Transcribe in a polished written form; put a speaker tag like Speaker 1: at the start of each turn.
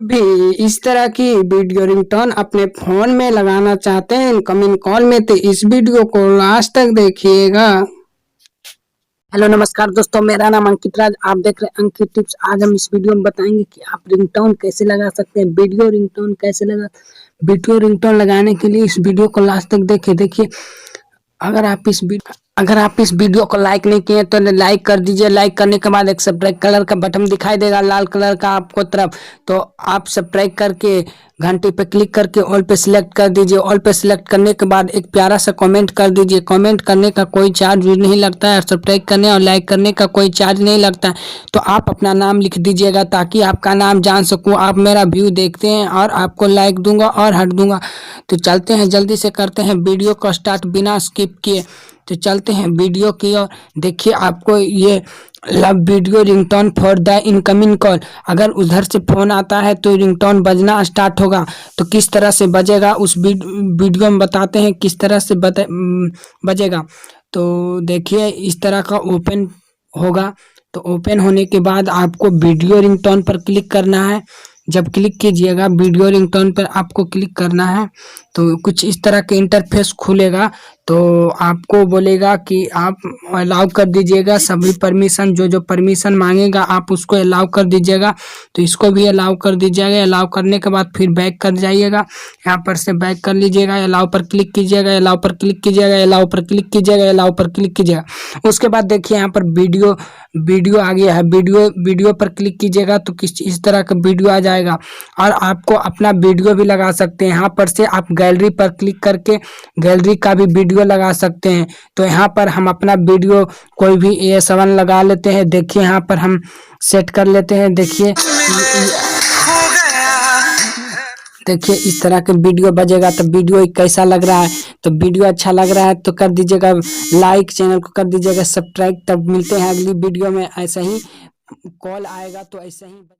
Speaker 1: भी इस तरह की वीडियो रिंगटोन अपने फोन में लगाना चाहते हैं इनकमिंग कॉल में, तो इस वीडियो को लास्ट तक देखिएगा। हेलो नमस्कार दोस्तों, मेरा नाम अंकित राज, आप देख रहे हैं अंकित टिप्स। आज हम इस वीडियो में बताएंगे कि आप रिंगटोन कैसे लगा सकते हैं, वीडियो रिंगटोन कैसे लगा। वीडियो रिंगटोन लगाने के लिए इस वीडियो को लास्ट तक देखिए। अगर आप इस वीडियो को लाइक नहीं किए तो लाइक कर दीजिए। लाइक करने के बाद एक सब्सक्राइब कलर का बटन दिखाई देगा लाल कलर का आपको तरफ, तो आप सब्सक्राइब करके घंटे पे क्लिक करके ऑल पे सिलेक्ट कर दीजिए। ऑल पे सिलेक्ट करने के बाद एक प्यारा सा कमेंट कर दीजिए। कमेंट करने का कोई चार्ज नहीं लगता है, सब्सक्राइब करने और लाइक करने का कोई चार्ज नहीं लगता है। तो आप अपना नाम लिख दीजिएगा ताकि आपका नाम जान सकूँ। आप मेरा व्यू देखते हैं और आपको लाइक दूंगा और हट दूंगा। तो चलते हैं, जल्दी से करते हैं वीडियो को स्टार्ट बिना स्किप किए। तो चलते हैं वीडियो की ओर। देखिए आपको ये love video ringtone for the incoming call, अगर उधर से फोन आता है तो रिंगटोन बजना स्टार्ट होगा। तो किस तरह से बजेगा उस वीडियो में बताते हैं किस तरह से बजेगा। तो देखिए इस तरह का ओपन होगा। तो ओपन होने के बाद आपको वीडियो रिंगटोन पर क्लिक करना है। जब क्लिक कीजिएगा वीडियो रिंगटोन पर आपको क्लिक करना है तो कुछ इस तरह के इंटरफेस खुलेगा। तो आपको बोलेगा कि आप अलाउ कर दीजिएगा सभी परमिशन, जो परमिशन मांगेगा आप उसको अलाउ कर दीजिएगा। तो इसको भी अलाउ कर दीजिएगा। अलाउ करने के बाद फिर बैक कर जाइएगा, यहाँ पर से बैक कर लीजिएगा। अलाउ पर क्लिक कीजिएगा, अलाउ पर क्लिक कीजिएगा, अलाउ पर क्लिक कीजिएगा, अलाउ पर क्लिक कीजिएगा। उसके बाद देखिए यहाँ पर वीडियो आ गया है। वीडियो पर क्लिक कीजिएगा तो किस इस तरह का वीडियो आ जाएगा। और आपको अपना वीडियो भी लगा सकते हैं। यहाँ पर से आप गैलरी पर क्लिक करके गैलरी का भी वीडियो लगा सकते हैं। तो यहाँ पर हम अपना वीडियो कोई भी A7 लगा लेते हैं। देखिए यहाँ पर हम सेट कर लेते हैं। देखिए इस तरह के वीडियो बजेगा। तो वीडियो कैसा लग रहा है, तो वीडियो अच्छा लग रहा है तो कर दीजिएगा लाइक, चैनल को कर दीजिएगा सब्सक्राइब। तब मिलते हैं अगली वीडियो में। ऐसा ही कॉल आएगा तो ऐसे ही